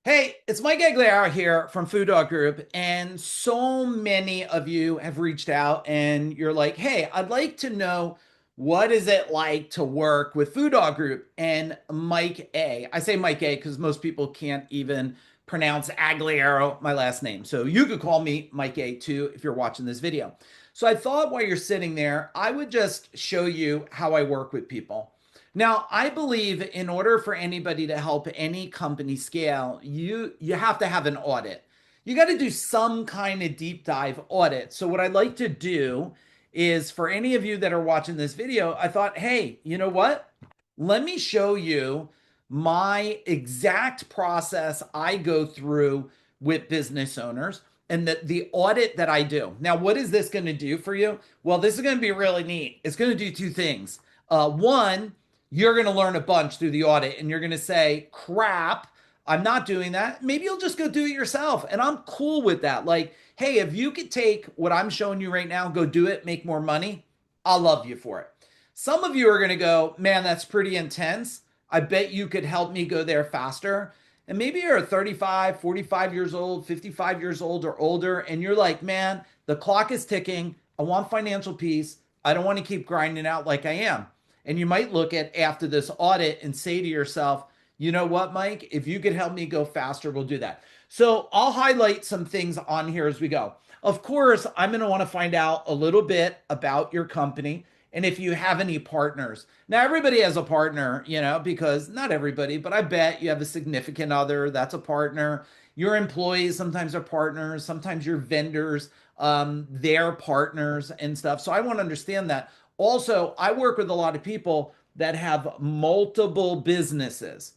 Hey, it's Mike Aguilera here from Food Dog Group, and so many of you have reached out and you're like, "Hey, I'd like to know what is it like to work with Food Dog Group and Mike A." I say Mike A because most people can't even pronounce Aguilera, my last name. So you could call me Mike A too if you're watching this video. So I thought while you're sitting there, I would just show you how I work with people. Now, I believe in order for anybody to help any company scale, you have to have an audit. You got to do some kind of deep dive audit. So what I'd like to do is for any of you that are watching this video, I thought, "Hey, you know what? Let me show you my exact process I go through with business owners and the audit that I do." Now, what is this going to do for you? Well, this is going to be really neat. It's going to do two things. One, you're going to learn a bunch through the audit and you're going to say, "Crap, I'm not doing that." Maybe you'll just go do it yourself. And I'm cool with that. Like, hey, if you could take what I'm showing you right now, go do it, make more money, I'll love you for it. Some of you are going to go, "Man, that's pretty intense. I bet you could help me go there faster." And maybe you're 35, 45 years old, 55 years old or older, and you're like, "Man, the clock is ticking. I want financial peace. I don't want to keep grinding out like I am." And you might look at after this audit and say to yourself, "You know what, Mike? If you could help me go faster, we'll do that." So I'll highlight some things on here as we go. Of course, I'm going to want to find out a little bit about your company and if you have any partners. Now, everybody has a partner, because not everybody, but I bet you have a significant other that's a partner. Your employees sometimes are partners, sometimes your vendors, they're partners and stuff. So I want to understand that. Also, I work with a lot of people that have multiple businesses.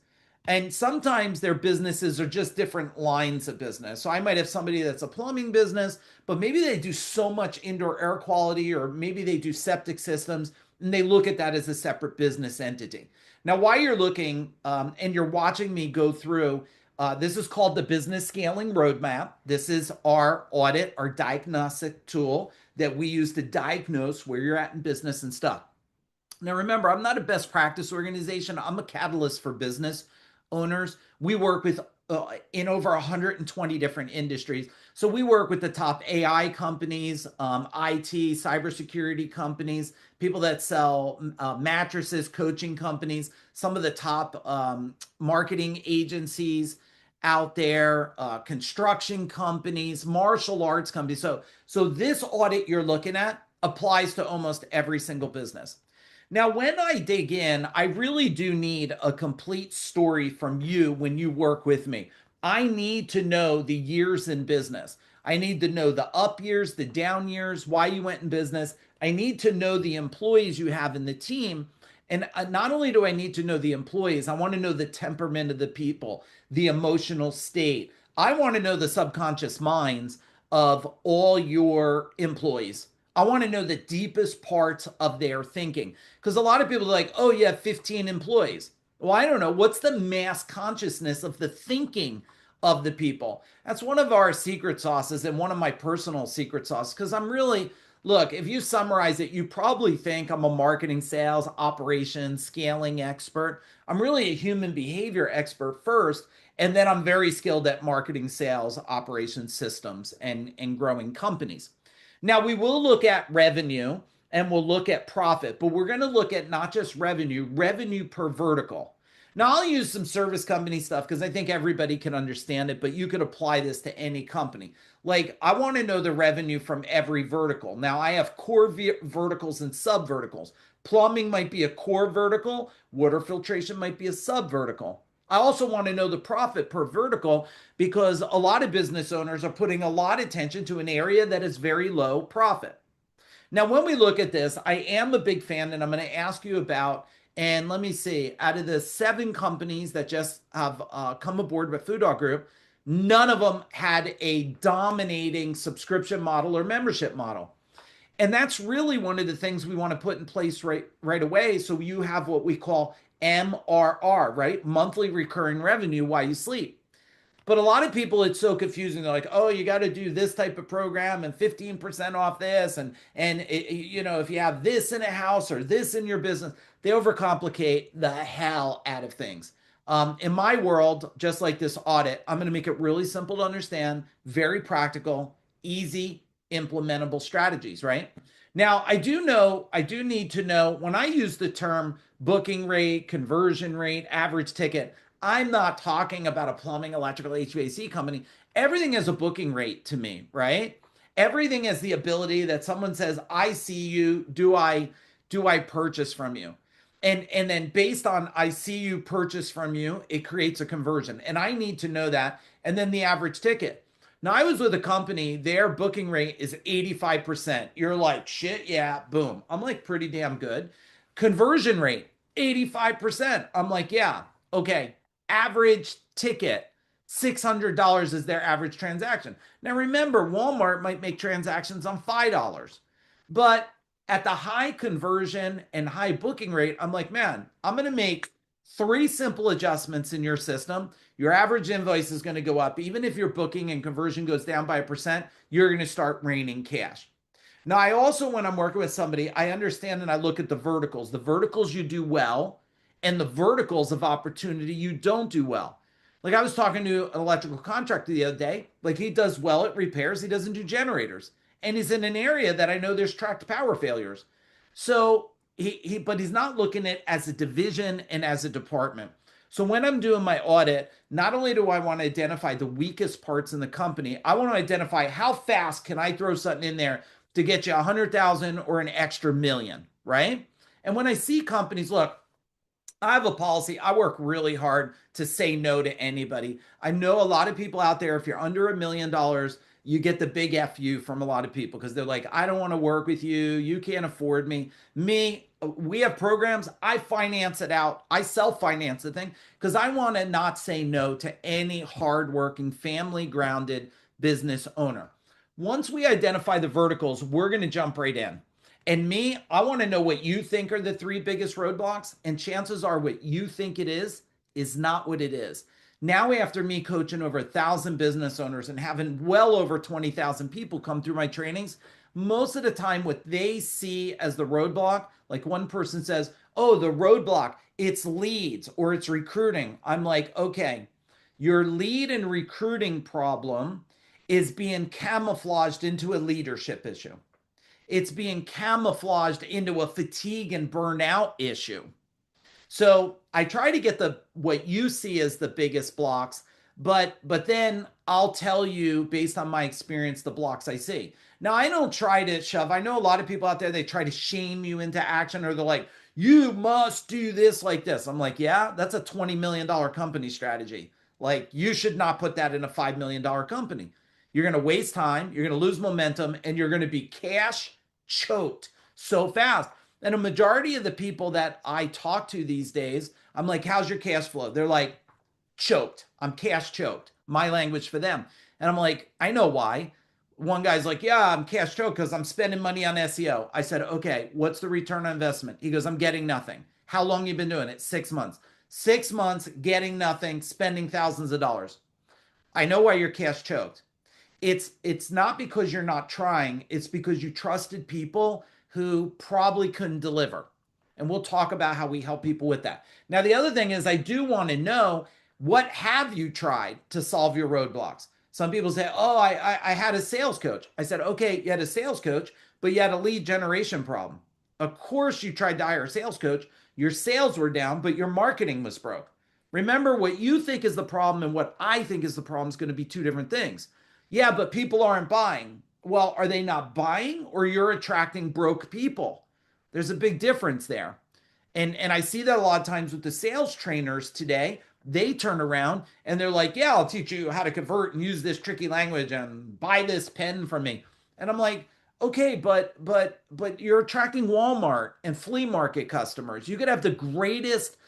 And sometimes their businesses are just different lines of business. So I might have somebody that's a plumbing business, but maybe they do so much indoor air quality, or maybe they do septic systems, and they look at that as a separate business entity. Now, while you're looking and you're watching me go through, this is called the Business Scaling Roadmap. This is our audit, our diagnostic tool that we use to diagnose where you're at in business and stuff. Now, remember, I'm not a best practice organization. I'm a catalyst for business owners. We work with in over 120 different industries. So we work with the top AI companies, IT, cybersecurity companies, people that sell mattresses, coaching companies, some of the top marketing agencies out there, construction companies, martial arts companies. So this audit you're looking at applies to almost every single business. Now, when I dig in, I really do need a complete story from you when you work with me. I need to know the years in business. I need to know the up years, the down years, why you went in business. I need to know the employees you have in the team. And not only do I need to know the employees, I want to know the temperament of the people, the emotional state. I want to know the subconscious minds of all your employees. I want to know the deepest parts of their thinking. Because a lot of people are like, "Oh, you have 15 employees." Well, I don't know. What's the mass consciousness of the thinking of the people? That's one of our secret sauces and one of my personal secret sauces. Because I'm really, look, if you summarize it, you probably think I'm a marketing, sales, operations, scaling expert. I'm really a human behavior expert first. And then I'm very skilled at marketing, sales, operations, systems, and growing companies. Now, we will look at revenue and we'll look at profit, but we're going to look at not just revenue, revenue per vertical. Now, I'll use some service company stuff because I think everybody can understand it, but you could apply this to any company. Like, I want to know the revenue from every vertical. Now, I have core verticals and sub verticals. Plumbing might be a core vertical, water filtration might be a sub vertical. I also want to know the profit per vertical because a lot of business owners are putting a lot of attention to an area that is very low profit. Now, when we look at this, I am a big fan, and I'm going to ask you about, and let me see, out of the 7 companies that just have come aboard with Food Dog Group, none of them had a dominating subscription model or membership model. And that's really one of the things we want to put in place right away. So you have what we call MRR, right? Monthly recurring revenue while you sleep. But a lot of people, it's so confusing. They're like, "Oh, you got to do this type of program and 15% off this. And if you have this in a house or this in your business," they overcomplicate the hell out of things. In my world, just like this audit, I'm going to make it really simple to understand, very practical, easy, implementable strategies, right? Now, I do need to know when I use the term booking rate, conversion rate, average ticket, I'm not talking about a plumbing, electrical, HVAC company. Everything is a booking rate to me, right? Everything is the ability that someone says, I see you. Do I purchase from you? And then based on I see you purchase from you, it creates a conversion. And I need to know that. And then the average ticket. Now I was with a company, their booking rate is 85%. You're like, shit, yeah, boom. I'm like, pretty damn good. Conversion rate, 85%. I'm like, yeah, okay. Average ticket, $600 is their average transaction. Now remember, Walmart might make transactions on $5. But at the high conversion and high booking rate, I'm like, man, I'm going to make three simple adjustments in your system. Your average invoice is going to go up. Even if your booking and conversion goes down by 1%, you're going to start raining cash. Now, I also, when I'm working with somebody, I understand and I look at the verticals you do well, and the verticals of opportunity you don't do well. Like I was talking to an electrical contractor the other day, like he does well at repairs, he doesn't do generators. And he's in an area that I know there's tracked power failures. So but he's not looking at it as a division and as a department. So when I'm doing my audit, not only do I want to identify the weakest parts in the company, I want to identify how fast can I throw something in there to get you 100,000 or an extra million, right? And when I see companies, look, I have a policy. I work really hard to say no to anybody. I know a lot of people out there, if you're under $1 million, you get the big FU from a lot of people because they're like, I don't want to work with you. You can't afford me. Me, we have programs. I finance it out. I self finance the thing because I want to not say no to any hardworking, family grounded business owner. Once we identify the verticals, we're going to jump right in. And me, I want to know what you think are the three biggest roadblocks. And chances are what you think it is not what it is. Now, after me coaching over 1,000 business owners and having well over 20,000 people come through my trainings, most of the time, what they see as the roadblock, like one person says, oh, the roadblock, it's leads or it's recruiting. I'm like, okay, your lead and recruiting problem is being camouflaged into a leadership issue. It's being camouflaged into a fatigue and burnout issue. So I try to get the what you see as the biggest blocks, but then I'll tell you based on my experience the blocks I see. Now I don't try to shove. I know a lot of people out there they try to shame you into action or they're like, you must do this like this. I'm like, yeah, that's a $20 million company strategy. Like you should not put that in a $5 million company. You're going to waste time, you're going to lose momentum, and you're going to be cash choked so fast. And a majority of the people that I talk to these days, I'm like, how's your cash flow? They're like, choked. I'm cash choked. My language for them. And I'm like, I know why. One guy's like, yeah, I'm cash choked because I'm spending money on SEO. I said, okay, what's the return on investment? He goes, I'm getting nothing. How long you been doing it? 6 months. 6 months, getting nothing, spending thousands of dollars. I know why you're cash choked. It's not because you're not trying, it's because you trusted people who probably couldn't deliver. And we'll talk about how we help people with that. Now, the other thing is I do want to know what have you tried to solve your roadblocks? Some people say, oh, I had a sales coach. I said, okay, you had a sales coach, but you had a lead generation problem. Of course, you tried to hire a sales coach. Your sales were down, but your marketing was broke. Remember, what you think is the problem and what I think is the problem is going to be two different things. Yeah, but people aren't buying. Well, are they not buying or you're attracting broke people? There's a big difference there. And I see that a lot of times with the sales trainers today. They turn around and they're like, yeah, I'll teach you how to convert and use this tricky language and buy this pen from me. And I'm like, okay, but you're attracting Walmart and flea market customers. You could have the greatest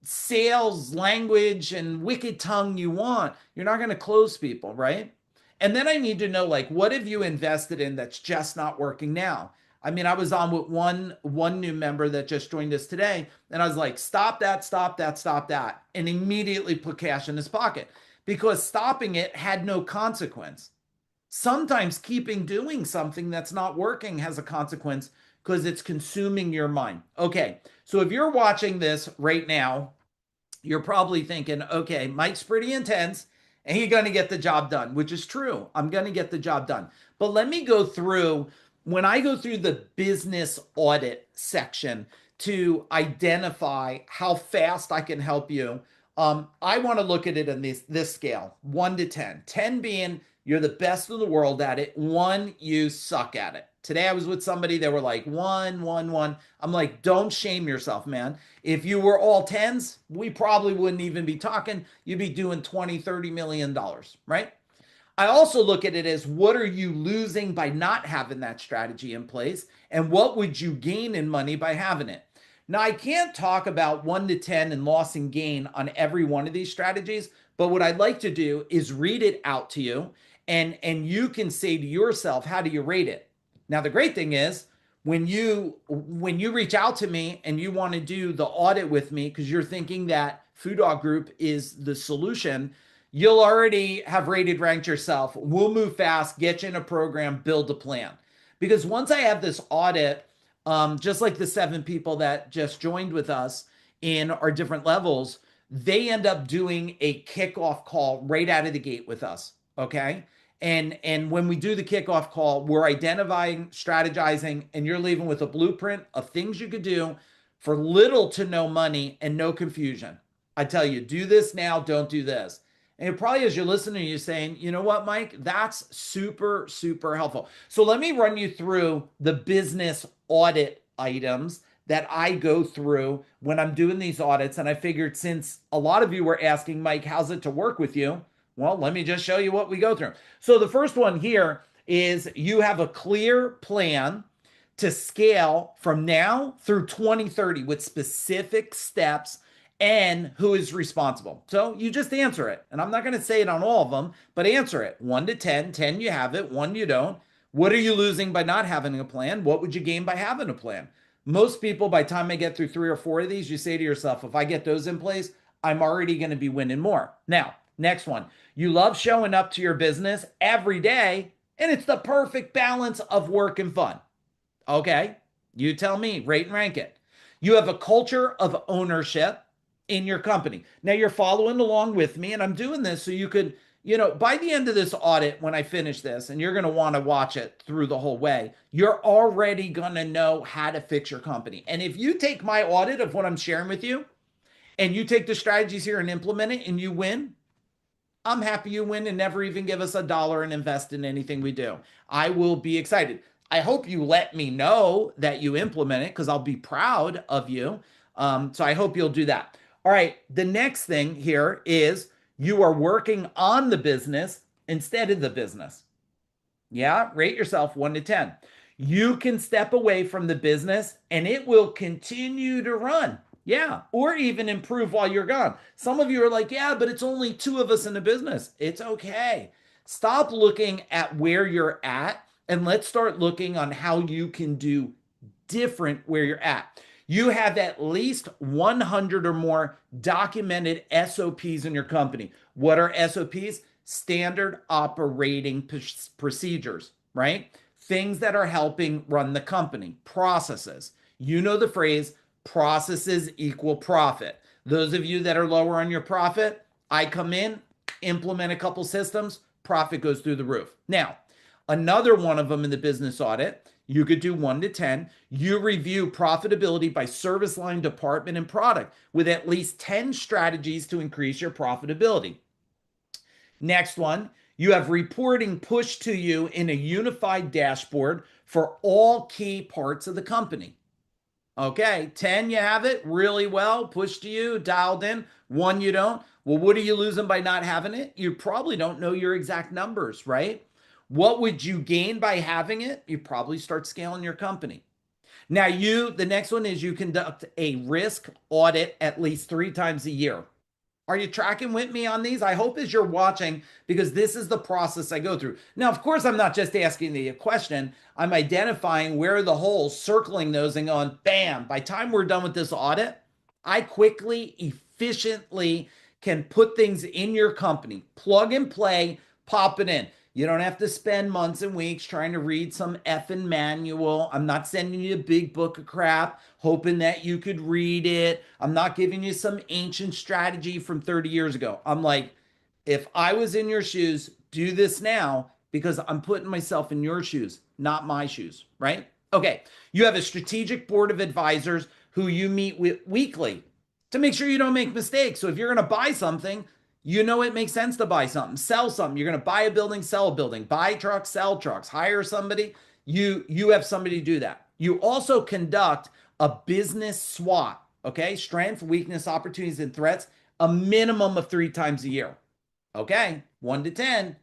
sales language and wicked tongue you want. You're not going to close people, right? And then I need to know, like, what have you invested in that's just not working now? I mean, I was on with one new member that just joined us today, and I was like, stop that, stop that, stop that, and immediately put cash in his pocket because stopping it had no consequence. Sometimes keeping doing something that's not working has a consequence because it's consuming your mind. Okay, so if you're watching this right now, you're probably thinking, okay, Mike's pretty intense and he's going to get the job done, which is true. I'm going to get the job done. But let me go through, when I go through the business audit section to identify how fast I can help you, I want to look at it in this scale, 1 to 10. 10 being you're the best in the world at it, 1, you suck at it. Today I was with somebody, they were like 1, 1, 1. I'm like, don't shame yourself, man. If you were all tens, we probably wouldn't even be talking. You'd be doing 20, $30 million, right? I also look at it as what are you losing by not having that strategy in place? And what would you gain in money by having it? Now, I can't talk about 1 to 10 and loss and gain on every one of these strategies, but what I'd like to do is read it out to you and you can say to yourself, how do you rate it? Now, the great thing is when you reach out to me and you want to do the audit with me because you're thinking that Food Dog Group is the solution, you'll already have rated ranked yourself. We'll move fast, get you in a program, build a plan. Because once I have this audit, just like the 7 people that just joined with us in our different levels, they end up doing a kickoff call right out of the gate with us. Okay. And when we do the kickoff call, we're identifying, strategizing, and you're leaving with a blueprint of things you could do for little to no money and no confusion. I tell you, do this now, don't do this. And it probably as you're listening, you're saying, you know what, Mike, that's super, super helpful. So let me run you through the business audit items that I go through when I'm doing these audits. And I figured since a lot of you were asking, Mike, how's it to work with you? Well, let me just show you what we go through. So the first one here is you have a clear plan to scale from now through 2030 with specific steps and who is responsible. So you just answer it. And I'm not going to say it on all of them, but answer it. 1 to 10, 10 you have it, 1 you don't. What are you losing by not having a plan? What would you gain by having a plan? Most people, by the time I get through 3 or 4 of these, you say to yourself, if I get those in place, I'm already going to be winning more. Now, next one. You love showing up to your business every day, and it's the perfect balance of work and fun. Okay, you tell me, rate and rank it. You have a culture of ownership in your company. Now you're following along with me, and I'm doing this so you could, by the end of this audit, when I finish this, and you're going to want to watch it through the whole way, you're already going to know how to fix your company. And if you take my audit of what I'm sharing with you, and you take the strategies here and implement it, and you win, I'm happy you win and never even give us $1 and invest in anything we do. I will be excited. I hope you let me know that you implement it because I'll be proud of you. So I hope you'll do that. All right. The next thing here is you are working on the business instead of the business. Yeah. Rate yourself 1 to 10. You can step away from the business and it will continue to run. Yeah, or even improve while you're gone. Some of you are like, yeah, but it's only 2 of us in the business. It's okay. Stop looking at where you're at and let's start looking on how you can do different where you're at. You have at least 100 or more documented SOPs in your company. What are SOPs? Standard operating procedures, right? Things that are helping run the company, processes. You know the phrase, processes equal profit. Those of you that are lower on your profit, I come in, implement a couple systems, profit goes through the roof. Now, another one of them in the business audit, you could do 1 to 10. You review profitability by service line, department, and product with at least 10 strategies to increase your profitability. Next one, you have reporting pushed to you in a unified dashboard for all key parts of the company. Okay, 10, you have it really well, pushed to you, dialed in. 1, you don't. Well, what are you losing by not having it? You probably don't know your exact numbers, right? What would you gain by having it? You probably start scaling your company. Now, the next one is you conduct a risk audit at least 3 times a year. Are you tracking with me on these? I hope as you're watching, because this is the process I go through. Now, of course, I'm not just asking the question. I'm identifying where are the holes, circling those and going, bam, by the time we're done with this audit, I quickly, efficiently can put things in your company, plug and play, pop it in. You don't have to spend months and weeks trying to read some effing manual. I'm not sending you a big book of crap, hoping that you could read it. I'm not giving you some ancient strategy from 30 years ago. I'm like, if I was in your shoes, do this now because I'm putting myself in your shoes, not my shoes, right? Okay. You have a strategic board of advisors who you meet with weekly to make sure you don't make mistakes. So if you're going to buy something, you know it makes sense to buy something, sell something. You're going to buy a building, sell a building, buy trucks, sell trucks, hire somebody. You have somebody do that. You also conduct a business SWOT, okay? Strength, weakness, opportunities, and threats, a minimum of 3 times a year. Okay, 1 to 10,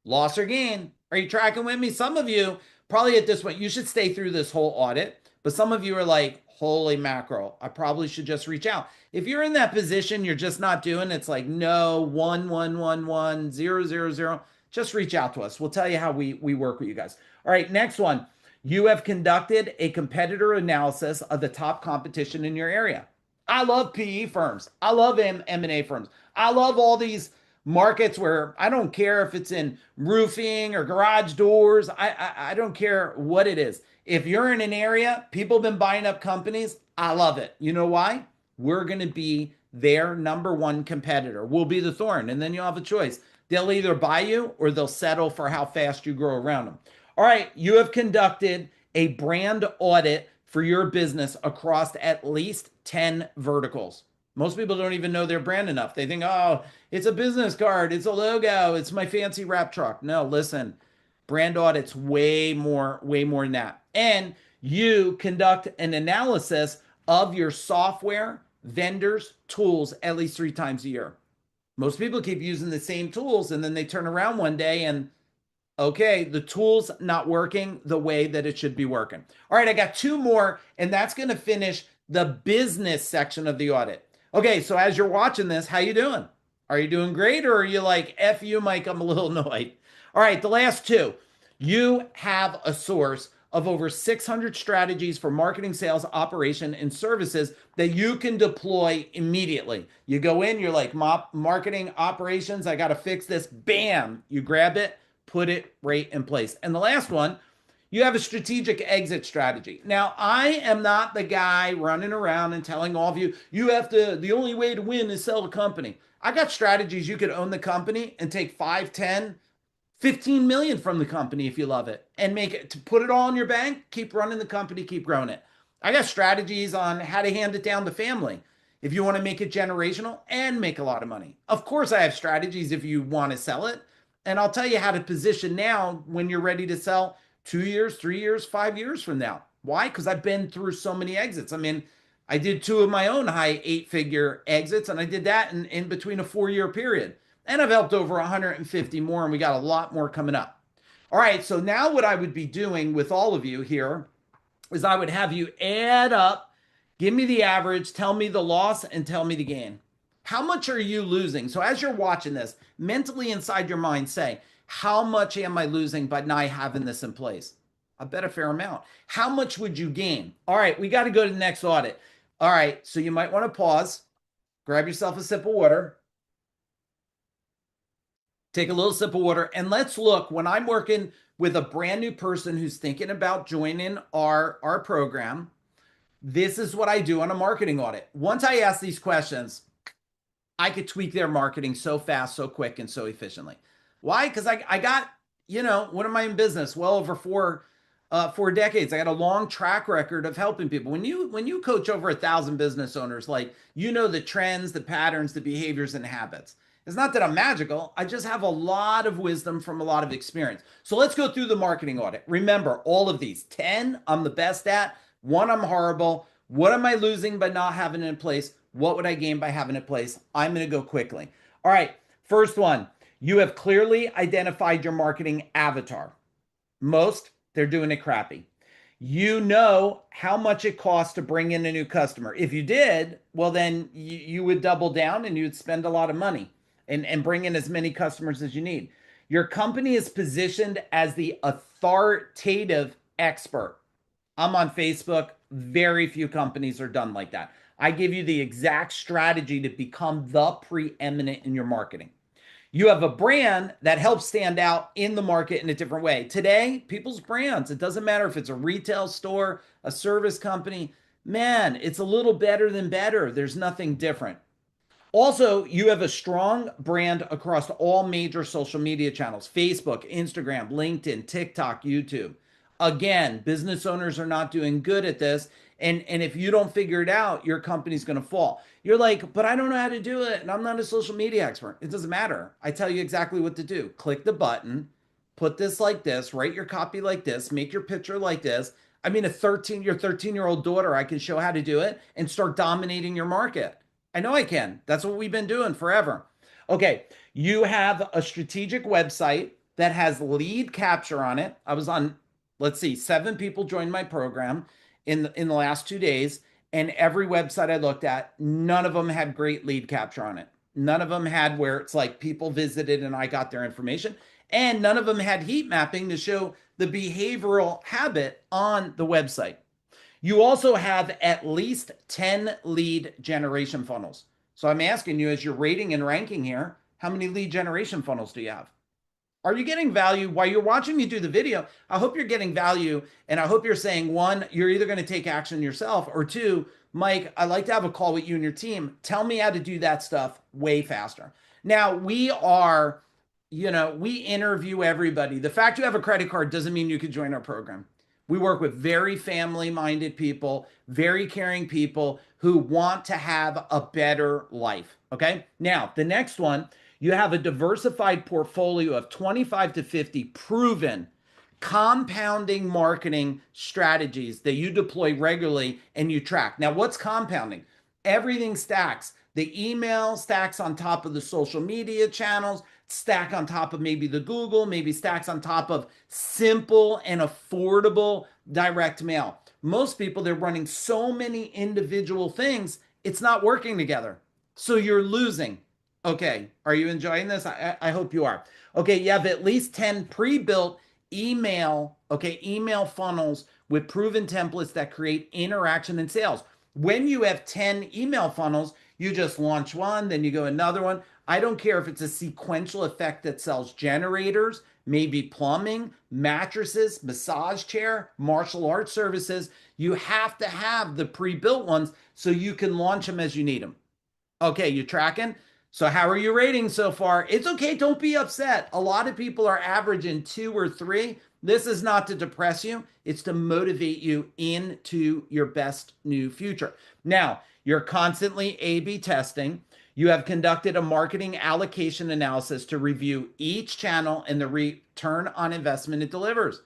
loss or gain. Are you tracking with me? Some of you probably at this point, you should stay through this whole audit, but some of you are like, holy mackerel, I probably should just reach out. If you're in that position, you're just not doing it's like no 1 1 1 1 0 0 0. Just reach out to us. We'll tell you how we work with you guys. All right, next one. You have conducted a competitor analysis of the top competition in your area. I love PE firms. I love M&A firms. I love all these markets where I don't care if it's in roofing or garage doors. I don't care what it is. If you're in an area, people have been buying up companies. I love it. You know why? We're going to be their number one competitor. We'll be the thorn, and then you'll have a choice. They'll either buy you or they'll settle for how fast you grow around them. All right, you have conducted a brand audit for your business across at least 10 verticals. Most people don't even know their brand enough. They think, oh, it's a business card, it's a logo, it's my fancy wrap truck. No, listen, brand audit's way more than that. And you conduct an analysis of your software, vendors, tools at least 3 times a year. Most people keep using the same tools and then they turn around one day and okay, the tool's not working the way that it should be working. All right, I got 2 more, and that's going to finish the business section of the audit. Okay, so as you're watching this, how you doing? Are you doing great, or are you like, F you, Mike, I'm a little annoyed? All right, the last 2. You have a source of over 600 strategies for marketing, sales, operation, and services that you can deploy immediately. You go in, you're like, marketing, operations, I got to fix this. Bam, you grab it, put it right in place. And the last one, you have a strategic exit strategy. Now, I am not the guy running around and telling all of you, you have to, the only way to win is sell a company. I got strategies. You could own the company and take 5, 10, 15 million from the company if you love it and make it to put it all in your bank, keep running the company, keep growing it. I got strategies on how to hand it down to family if you want to make it generational and make a lot of money. Of course, I have strategies if you want to sell it. And I'll tell you how to position now when you're ready to sell 2 years, 3 years, 5 years from now. Why? Because I've been through so many exits. I mean, I did 2 of my own high 8-figure exits, and I did that in between a 4-year period. And I've helped over 150 more, and we got a lot more coming up. All right, so now what I would be doing with all of you here is I would have you add up, give me the average, tell me the loss, and tell me the gain. How much are you losing? So as you're watching this, mentally inside your mind say, how much am I losing by not having this in place? I bet a fair amount. How much would you gain? All right, we got to go to the next audit. All right, so you might want to pause, grab yourself a sip of water, take a little sip of water, and let's look. When I'm working with a brand new person who's thinking about joining our program, this is what I do on a marketing audit. Once I ask these questions, I could tweak their marketing so fast, so quick, and so efficiently. Why? Because I got, what am I in business? Well over 4 decades. I got a long track record of helping people. When you coach over 1,000 business owners, like the trends, the patterns, the behaviors, and habits. It's not that I'm magical. I just have a lot of wisdom from a lot of experience. So let's go through the marketing audit. Remember, all of these 10 I'm the best at, 1 I'm horrible. What am I losing by not having it in place? What would I gain by having it in place? I'm going to go quickly. All right, first one. You have clearly identified your marketing avatar. Most, they're doing it crappy. You know how much it costs to bring in a new customer. If you did, well, then you would double down and you'd spend a lot of money and bring in as many customers as you need. Your company is positioned as the authoritative expert. I'm on Facebook. Very few companies are done like that. I give you the exact strategy to become the preeminent in your marketing. You have a brand that helps stand out in the market in a different way. Today, people's brands, it doesn't matter if it's a retail store, a service company, man, it's a little better than better. There's nothing different. Also, you have a strong brand across all major social media channels: Facebook, Instagram, LinkedIn, TikTok, YouTube. Again, business owners are not doing good at this. And if you don't figure it out, your company's going to fall. You're like, but I don't know how to do it. And I'm not a social media expert. It doesn't matter. I tell you exactly what to do. Click the button, put this like this, write your copy like this, make your picture like this. I mean, your 13-year-old daughter, I can show how to do it and start dominating your market. I know I can. That's what we've been doing forever. Okay, you have a strategic website that has lead capture on it. I was on, let's see, 7 people joined my program in the last 2 days, and every website I looked at, none of them had great lead capture on it. None of them had where it's like people visited and I got their information, and none of them had heat mapping to show the behavioral habit on the website. You also have at least 10 lead generation funnels. So I'm asking you, as you're rating and ranking here, how many lead generation funnels do you have? Are you getting value while you're watching me do the video? I hope you're getting value. And I hope you're saying, one, you're either going to take action yourself, or two, Mike, I'd like to have a call with you and your team. Tell me how to do that stuff way faster. Now, we interview everybody. The fact you have a credit card doesn't mean you could join our program. We work with very family minded people, very caring people who want to have a better life. Okay. Now, the next one, you have a diversified portfolio of 25 to 50 proven compounding marketing strategies that you deploy regularly and you track. Now, what's compounding? Everything stacks. The email stacks on top of the social media channels, stack on top of maybe the Google, maybe stacks on top of simple and affordable direct mail. Most people, they're running so many individual things, it's not working together. So you're losing. Okay, are you enjoying this? I hope you are. Okay, you have at least 10 pre-built email funnels with proven templates that create interaction and sales. When you have 10 email funnels, you just launch one, then you go another one. I don't care if it's a sequential effect that sells generators, maybe plumbing, mattresses, massage chair, martial arts services. You have to have the pre-built ones so you can launch them as you need them. Okay, you tracking? So how are you rating so far? It's okay, don't be upset. A lot of people are averaging 2 or 3. This is not to depress you. It's to motivate you into your best new future. Now, you're constantly A/B testing. You have conducted a marketing allocation analysis to review each channel and the return on investment it delivers.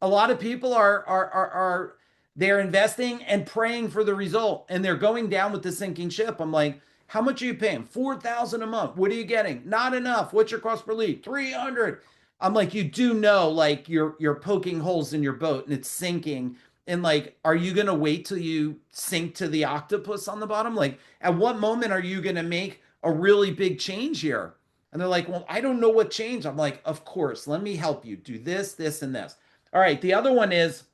A lot of people are they're investing and praying for the result, and they're going down with the sinking ship. I'm like, how much are you paying? 4,000 a month. What are you getting? Not enough. What's your cost per lead? 300. I'm like, you do know, like you're poking holes in your boat and it's sinking. And like, are you gonna wait till you sink to the octopus on the bottom? Like, at what moment are you gonna make a really big change here? And they're like, well, I don't know what change. I'm like, of course, let me help you do this, this, and this. All right. The other one is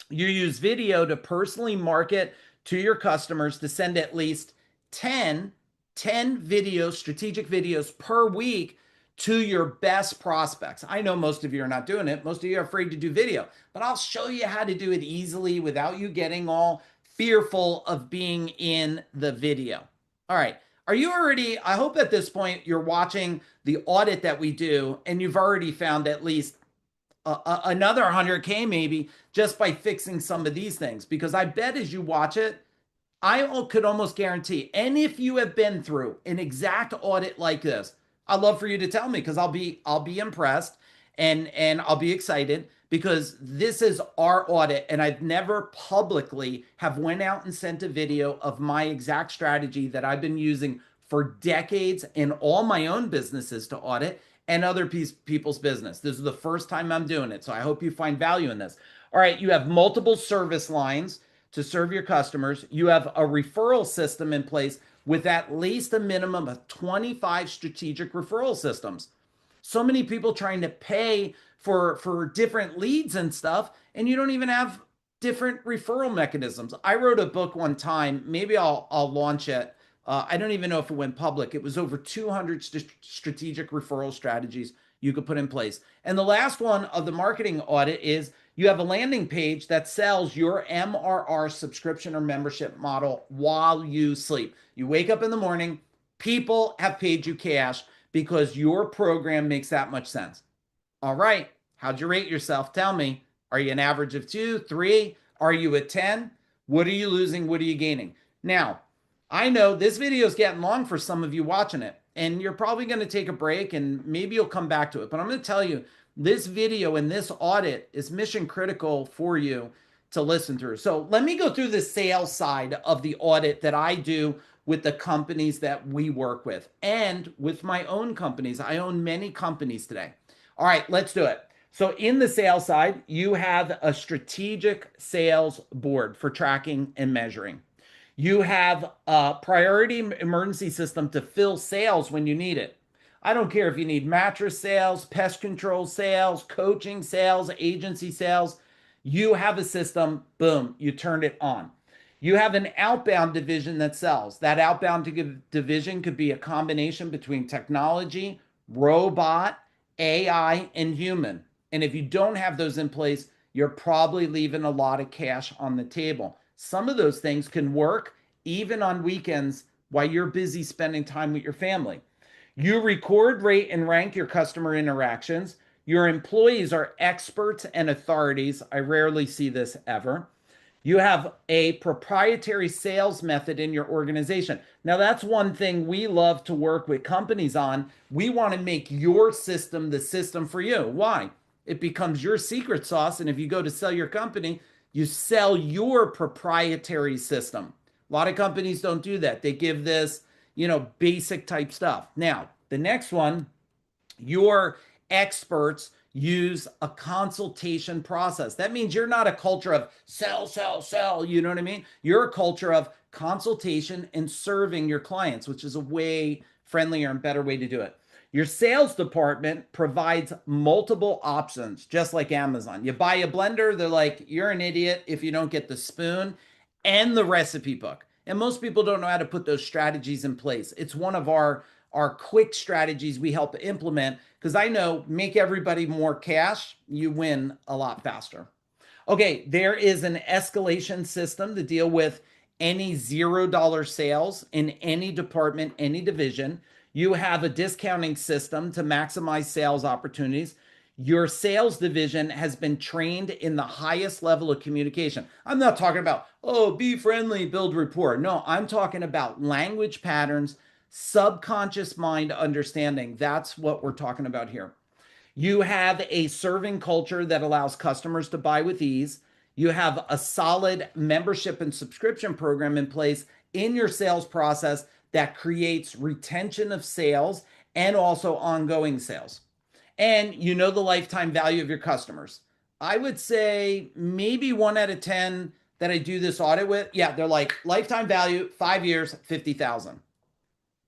you use video to personally market to your customers to send at least 10 videos, strategic videos per week to your best prospects. I know most of you are not doing it. Most of you are afraid to do video, but I'll show you how to do it easily without you getting all fearful of being in the video. All right. Are you already, I hope at this point you're watching the audit that we do and you've already found at least another 100K maybe just by fixing some of these things, because I bet as you watch it, I could almost guarantee, and if you have been through an exact audit like this, I'd love for you to tell me, because I'll be impressed and I'll be excited, because this is our audit and I've never publicly have went out and sent a video of my exact strategy that I've been using for decades in all my own businesses to audit and other people's business. This is the first time I'm doing it, so I hope you find value in this. All right, you have multiple service lines to serve your customers. You have a referral system in place with at least a minimum of 25 strategic referral systems. So many people trying to pay for different leads and stuff, and you don't even have different referral mechanisms. I wrote a book one time, maybe I'll launch it I don't even know if it went public. It was over 200 strategic referral strategies you could put in place. And the last one of the marketing audit is you have a landing page that sells your MRR subscription or membership model while you sleep. You wake up in the morning, people have paid you cash because your program makes that much sense. All right. How'd you rate yourself? Tell me. Are you an average of 2, 3? Are you at 10? What are you losing? What are you gaining? Now, I know this video is getting long for some of you watching it, and you're probably going to take a break and maybe you'll come back to it. But I'm going to tell you, this video and this audit is mission critical for you to listen through. So let me go through the sales side of the audit that I do with the companies that we work with and with my own companies. I own many companies today. All right, let's do it. So in the sales side, you have a strategic sales board for tracking and measuring. You have a priority emergency system to fill sales when you need it. I don't care if you need mattress sales, pest control sales, coaching sales, agency sales. You have a system, boom, you turned it on. You have an outbound division that sells. That outbound division could be a combination between technology, robot, AI, and human. And if you don't have those in place, you're probably leaving a lot of cash on the table. Some of those things can work even on weekends while you're busy spending time with your family. You record, rate, and rank your customer interactions. Your employees are experts and authorities. I rarely see this ever. You have a proprietary sales method in your organization. Now, that's one thing we love to work with companies on. We want to make your system the system for you. Why? It becomes your secret sauce. And if you go to sell your company, you sell your proprietary system. A lot of companies don't do that. They give this, basic type stuff. Now, the next one, your experts use a consultation process. That means you're not a culture of sell, sell, sell. You know what I mean? You're a culture of consultation and serving your clients, which is a way friendlier and better way to do it. Your sales department provides multiple options, just like Amazon. You buy a blender, they're like, you're an idiot if you don't get the spoon and the recipe book. And most people don't know how to put those strategies in place. It's one of our quick strategies we help implement because I know make everybody more cash, you win a lot faster. Okay, there is an escalation system to deal with any $0 sales in any department, any division. You have a discounting system to maximize sales opportunities. Your sales division has been trained in the highest level of communication. I'm not talking about, be friendly, build rapport. No, I'm talking about language patterns, subconscious mind understanding. That's what we're talking about here. You have a serving culture that allows customers to buy with ease. You have a solid membership and subscription program in place in your sales process that creates retention of sales and also ongoing sales. And you know the lifetime value of your customers. I would say maybe 1 out of 10 that I do this audit with, yeah, they're like lifetime value, 5 years, 50,000.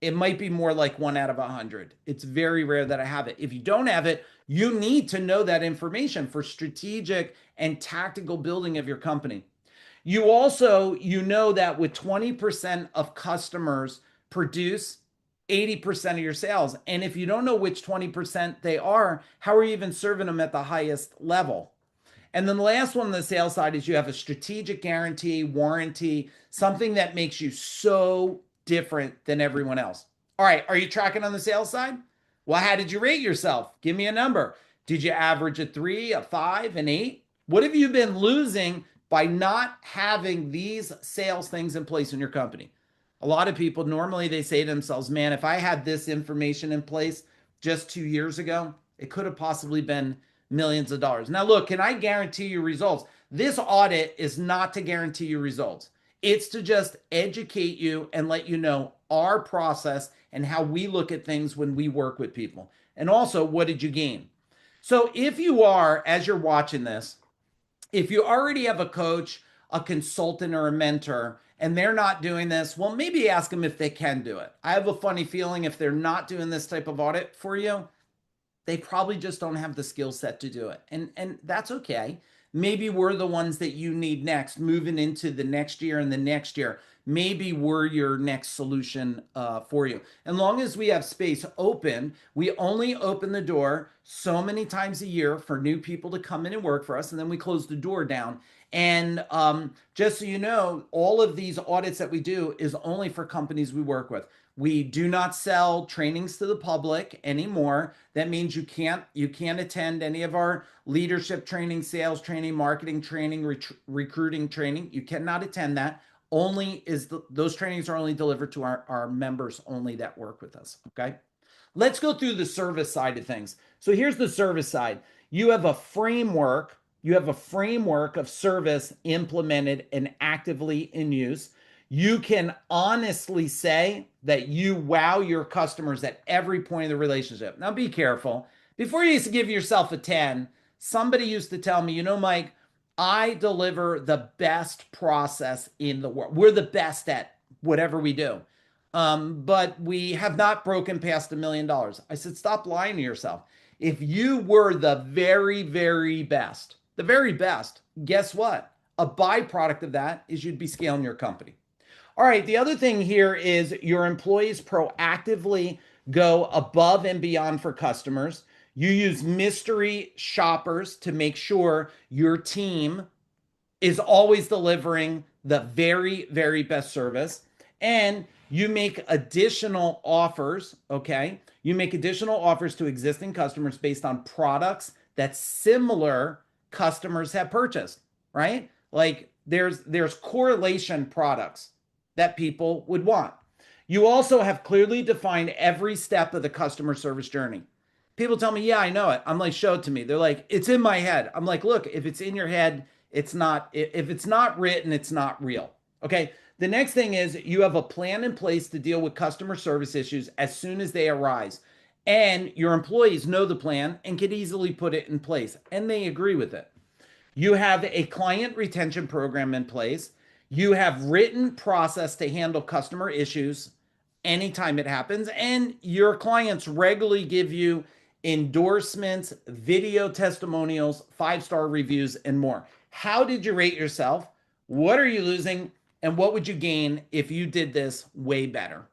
It might be more like 1 out of 100. It's very rare that I have it. If you don't have it, you need to know that information for strategic and tactical building of your company. You also, know that with 20% of customers produce 80% of your sales. And if you don't know which 20% they are, how are you even serving them at the highest level? And then the last one on the sales side is you have a strategic guarantee, warranty, something that makes you so different than everyone else. All right, are you tracking on the sales side? Well, how did you rate yourself? Give me a number. Did you average a 3, a 5, an 8? What have you been losing by not having these sales things in place in your company? A lot of people, normally they say to themselves, man, if I had this information in place just 2 years ago, it could have possibly been millions of dollars. Now, look, can I guarantee you results? This audit is not to guarantee you results. It's to just educate you and let you know our process and how we look at things when we work with people. And also, what did you gain? So if you are, as you're watching this, if you already have a coach, a consultant, or a mentor, and they're not doing this, well, maybe ask them if they can do it. I have a funny feeling if they're not doing this type of audit for you, they probably just don't have the skill set to do it. And that's okay. Maybe we're the ones that you need next, moving into the next year and the next year. Maybe we're your next solution for you. As long as we have space open, we only open the door so many times a year for new people to come in and work for us, and then we close the door down. And just so you know, all of these audits that we do is only for companies we work with. We do not sell trainings to the public anymore. That means you can't attend any of our leadership training, sales training, marketing training, recruiting training. You cannot attend that. Those trainings are only delivered to our members only that work with us. Okay. Let's go through the service side of things. So here's the service side. You have a framework. You have a framework of service implemented and actively in use. You can honestly say that you wow your customers at every point of the relationship. Now be careful. Before you used to give yourself a 10, somebody used to tell me, Mike, I deliver the best process in the world. We're the best at whatever we do. But we have not broken past $1 million. I said, stop lying to yourself. If you were the very, very best, guess what? A byproduct of that is you'd be scaling your company. All right, the other thing here is your employees proactively go above and beyond for customers. You use mystery shoppers to make sure your team is always delivering the very, very best service. And you make additional offers, okay? You make additional offers to existing customers based on products that similar customers have purchased, right? Like there's correlation products that people would want. You also have clearly defined every step of the customer service journey. People tell me, yeah, I know it. I'm like, show it to me. They're like, it's in my head. I'm like, look, if it's in your head, it's not, if it's not written, it's not real. Okay. The next thing is you have a plan in place to deal with customer service issues as soon as they arise. And your employees know the plan and can easily put it in place, and they agree with it. You have a client retention program in place. You have written process to handle customer issues anytime it happens. And your clients regularly give you endorsements, video testimonials, 5-star reviews, and more. How did you rate yourself? What are you losing? And what would you gain if you did this way better?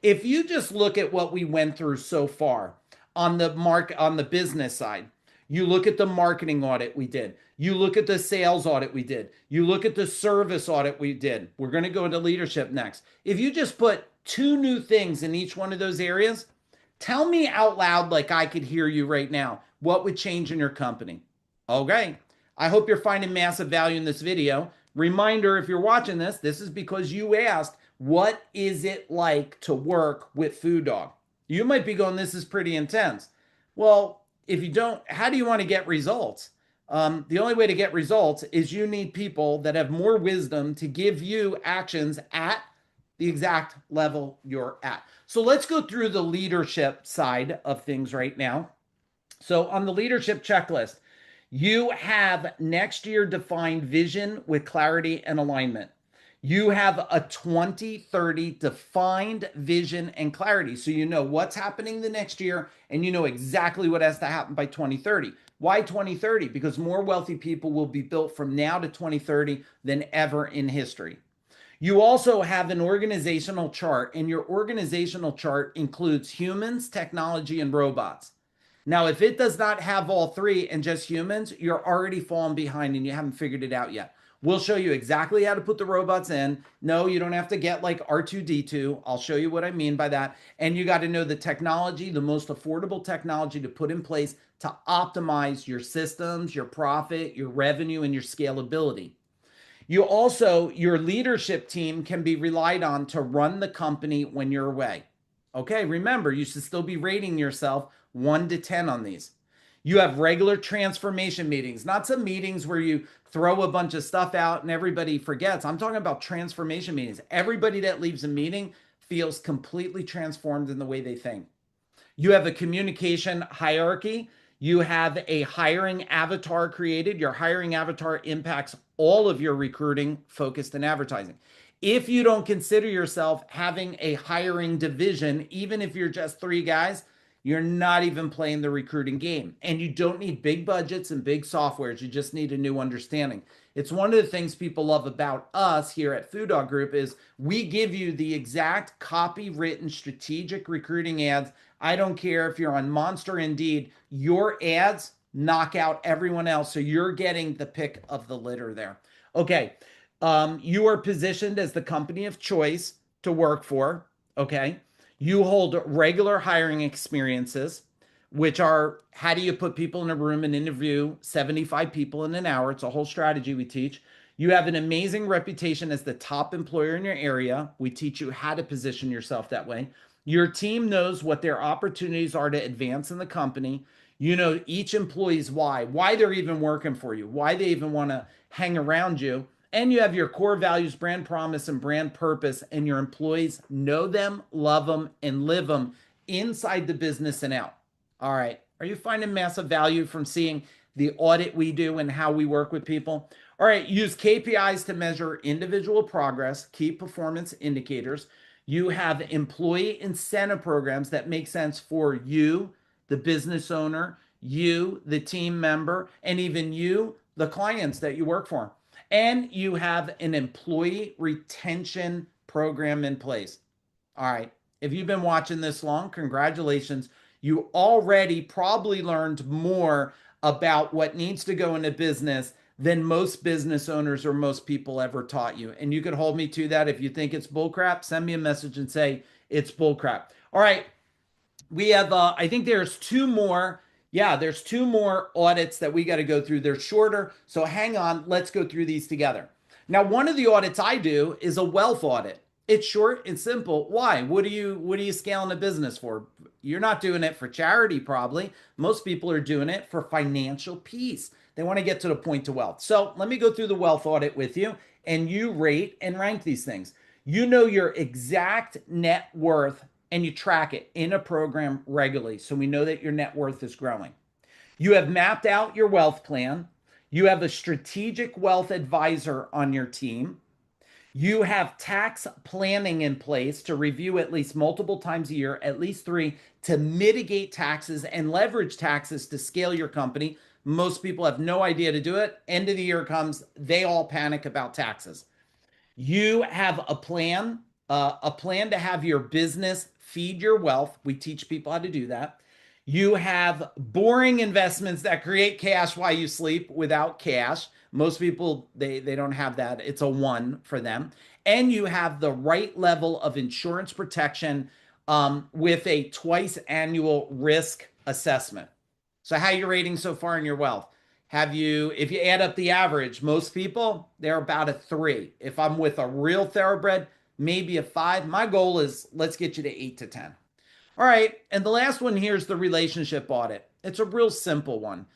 If you just look at what we went through so far on the business side, you look at the marketing audit we did. You look at the sales audit we did. You look at the service audit we did. We're going to go into leadership next. If you just put 2 new things in each one of those areas, tell me out loud like I could hear you right now. What would change in your company? Okay. I hope you're finding massive value in this video. Reminder, if you're watching this, this is because you asked, what is it like to work with Food Dog? You might be going, this is pretty intense. Well, if you don't, how do you want to get results? The only way to get results is you need people that have more wisdom to give you actions at the exact level you're at. So let's go through the leadership side of things right now. So on the leadership checklist, you have next year defined vision with clarity and alignment. You have a 2030 defined vision and clarity. So you know what's happening the next year and you know exactly what has to happen by 2030. Why 2030? Because more wealthy people will be built from now to 2030 than ever in history. You also have an organizational chart, and your organizational chart includes humans, technology, and robots. Now, if it does not have all 3 and just humans, you're already falling behind and you haven't figured it out yet. We'll show you exactly how to put the robots in. No, you don't have to get like R2-D2. I'll show you what I mean by that. And you got to know the technology, the most affordable technology to put in place to optimize your systems, your profit, your revenue, and your scalability. Your leadership team can be relied on to run the company when you're away. Okay, remember, you should still be rating yourself 1 to 10 on these. You have regular transformation meetings, not some meetings where you throw a bunch of stuff out and everybody forgets. I'm talking about transformation meetings. Everybody that leaves a meeting feels completely transformed in the way they think. You have a communication hierarchy. You have a hiring avatar created. Your hiring avatar impacts all of your recruiting, focused, and advertising. If you don't consider yourself having a hiring division, even if you're just 3 guys, you're not even playing the recruiting game. And you don't need big budgets and big softwares. You just need a new understanding. It's one of the things people love about us here at Food Dog Group is we give you the exact copywritten strategic recruiting ads. I don't care if you're on Monster, Indeed, your ads knock out everyone else. So you're getting the pick of the litter there. Okay. You are positioned as the company of choice to work for. Okay. You hold regular hiring experiences, which are how do you put people in a room and interview 75 people in an hour? It's a whole strategy we teach. You have an amazing reputation as the top employer in your area. We teach you how to position yourself that way. Your team knows what their opportunities are to advance in the company. You know each employee's why they're even working for you, why they even want to hang around you. And you have your core values, brand promise, and brand purpose, and your employees know them, love them, and live them inside the business and out. All right. Are you finding massive value from seeing the audit we do and how we work with people? All right. Use KPIs to measure individual progress, key performance indicators. You have employee incentive programs that make sense for you, the business owner, you, the team member, and even you, the clients that you work for. And you have an employee retention program in place. All right. If you've been watching this long, congratulations. You already probably learned more about what needs to go into business than most business owners or most people ever taught you. And you could hold me to that. If you think it's bullcrap, send me a message and say it's bullcrap. All right. We have, I think there's two more. Yeah, there's two more audits that we got to go through. They're shorter. So hang on. Let's go through these together. Now, one of the audits I do is a wealth audit. It's short and simple. Why? What are you scaling a business for? You're not doing it for charity, probably. Most people are doing it for financial peace. They want to get to the point to wealth. So let me go through the wealth audit with you, and you rate and rank these things. You know your exact net worth and you track it in a program regularly. So we know that your net worth is growing. You have mapped out your wealth plan. You have a strategic wealth advisor on your team. You have tax planning in place to review at least multiple times a year, at least 3, to mitigate taxes and leverage taxes to scale your company. Most people have no idea to do it. End of the year comes, they all panic about taxes. You have a plan to have your business feed your wealth. We teach people how to do that. You have boring investments that create cash while you sleep without cash. Most people, they don't have that. It's a 1 for them. And you have the right level of insurance protection with a twice annual risk assessment. So how are you rating so far in your wealth? Have you, if you add up the average, most people, they're about a 3. If I'm with a real thoroughbred, maybe a 5. My goal is let's get you to 8 to 10. All right. And the last one here is the relationship audit. It's a real simple one.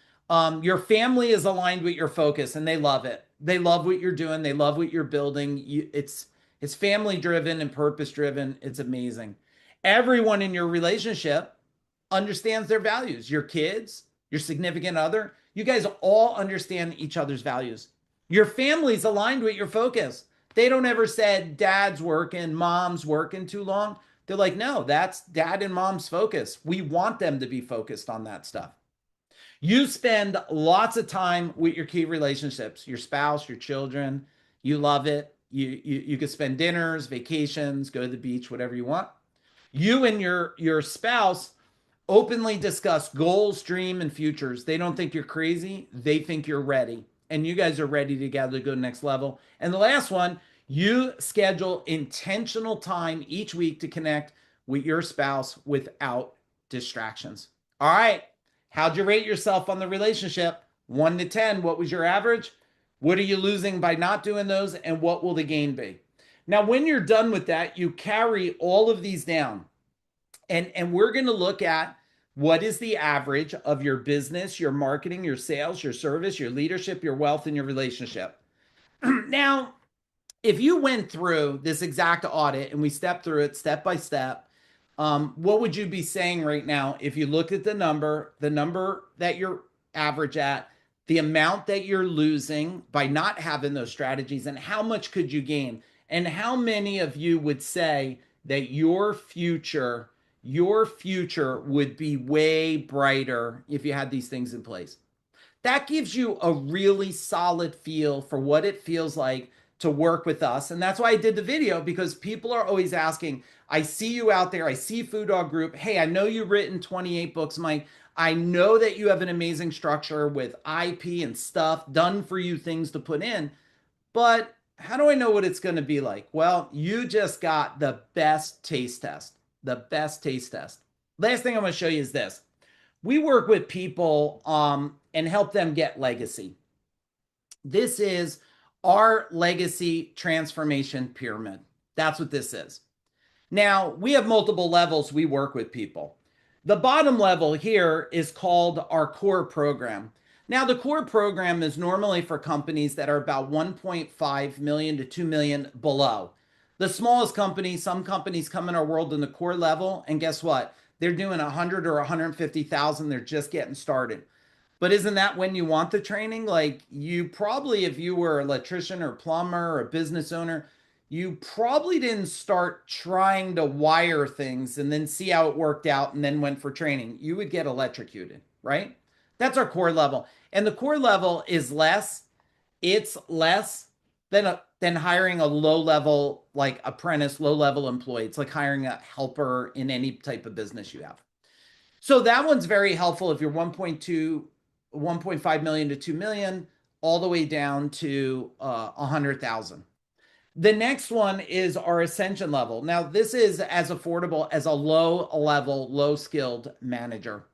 Your family is aligned with your focus and they love it. They love what you're doing. They love what you're building. It's family driven and purpose driven. It's amazing. Everyone in your relationship understands their values. Your kids, your significant other, you guys all understand each other's values. Your family's aligned with your focus. They don't ever say dad's working, mom's working too long. They're like, no, that's dad and mom's focus. We want them to be focused on that stuff. You spend lots of time with your key relationships, your spouse, your children. You love it. You could spend dinners, vacations, go to the beach, whatever you want. You and your spouse openly discuss goals, dream, and futures. They don't think you're crazy. They think you're ready. And you guys are ready together to go to the next level. And the last one, you schedule intentional time each week to connect with your spouse without distractions. All right. How'd you rate yourself on the relationship? 1 to 10. What was your average? What are you losing by not doing those? And what will the gain be? Now, when you're done with that, you carry all of these down. And we're going to look at what is the average of your business, your marketing, your sales, your service, your leadership, your wealth, and your relationship. Now, if you went through this exact audit and we stepped through it step by step, what would you be saying right now if you looked at the number that you're average at, the amount that you're losing by not having those strategies, and how much could you gain? And how many of you would say that your future your future would be way brighter if you had these things in place. That gives you a really solid feel for what it feels like to work with us. And that's why I did the video, because people are always asking, I see you out there, I see Food Dog Group. Hey, I know you've written 28 books, Mike. I know that you have an amazing structure with IP and stuff done for you, things to put in, but how do I know what it's going to be like? Well, you just got the best taste test, the best taste test. Last thing I'm going to show you is this. We work with people and help them get legacy. This is our legacy transformation pyramid. That's what this is. Now, we have multiple levels we work with people. The bottom level here is called our core program. Now, the core program is normally for companies that are about 1.5 million to 2 million below. The smallest companies, some companies come in our world in the core level, and guess what? They're doing 100 or 150,000. They're just getting started. But isn't that when you want the training? Like, you probably, if you were an electrician or plumber or a business owner, you probably didn't start trying to wire things and then see how it worked out and then went for training. You would get electrocuted, right? That's our core level. And the core level is less, it's less than hiring a low level, like apprentice, low level employee. It's like hiring a helper in any type of business you have. So that one's very helpful if you're 1.2, 1.5 million to 2 million, all the way down to 100,000. The next one is our ascension level. Now, this is as affordable as a low level, low skilled manager.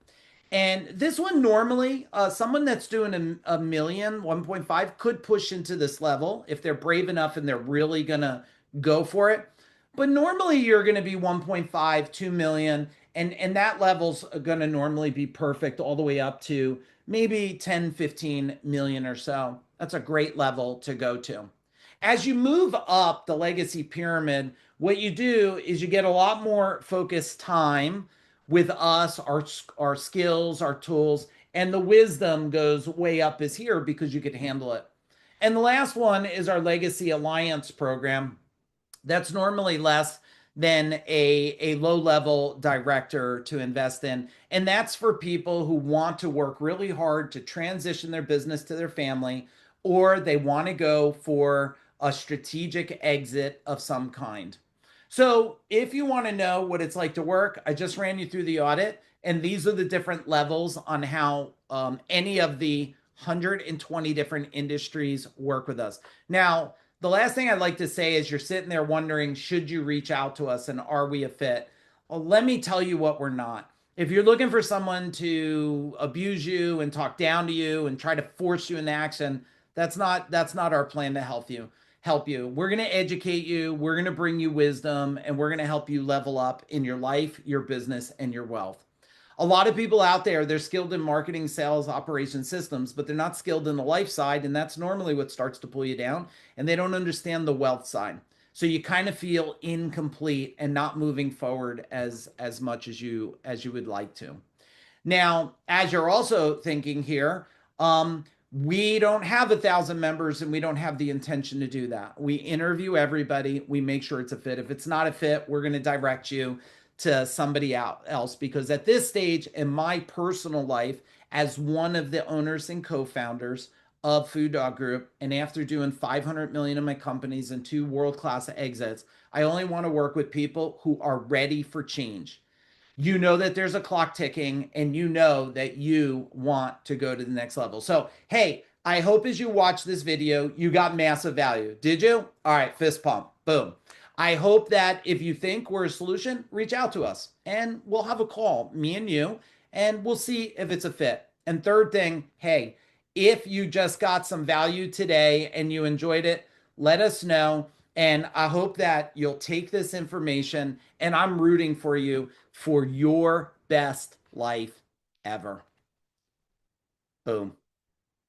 And this one normally, someone that's doing a million, 1.5 could push into this level if they're brave enough and they're really going to go for it. But normally you're going to be 1.5, 2 million, and that level's going to normally be perfect all the way up to maybe 10, 15 million or so. That's a great level to go to. As you move up the legacy pyramid, what you do is you get a lot more focused time with us, our skills, our tools, and the wisdom goes way up is here because you could handle it. And the last one is our Legacy Alliance program. That's normally less than a low level director to invest in. And that's for people who want to work really hard to transition their business to their family, or they want to go for a strategic exit of some kind. So if you want to know what it's like to work, I just ran you through the audit, and these are the different levels on how any of the 120 different industries work with us. Now, the last thing I'd like to say is you're sitting there wondering, should you reach out to us and are we a fit? Well, let me tell you what we're not. If you're looking for someone to abuse you and talk down to you and try to force you into action, that's not our plan to help you. We're going to educate you, we're going to bring you wisdom, and we're going to help you level up in your life, your business, and your wealth. A lot of people out there, they're skilled in marketing, sales, operation systems, but they're not skilled in the life side, and that's normally what starts to pull you down, and they don't understand the wealth side. So you kind of feel incomplete and not moving forward as much as you would like to. Now, as you're also thinking here, we don't have 1,000 members and we don't have the intention to do that. We interview everybody. We make sure it's a fit. If it's not a fit, we're going to direct you to somebody else, because at this stage in my personal life, as one of the owners and co-founders of Food Dog Group, and after doing 500 million of my companies and 2 world-class exits, I only want to work with people who are ready for change. You know that there's a clock ticking and you know that you want to go to the next level. So, hey, I hope as you watch this video, you got massive value. Did you? All right, fist pump. Boom. I hope that if you think we're a solution, reach out to us and we'll have a call, me and you, and we'll see if it's a fit. And third thing, hey, if you just got some value today and you enjoyed it, let us know. And I hope that you'll take this information, and I'm rooting for you for your best life ever. Boom.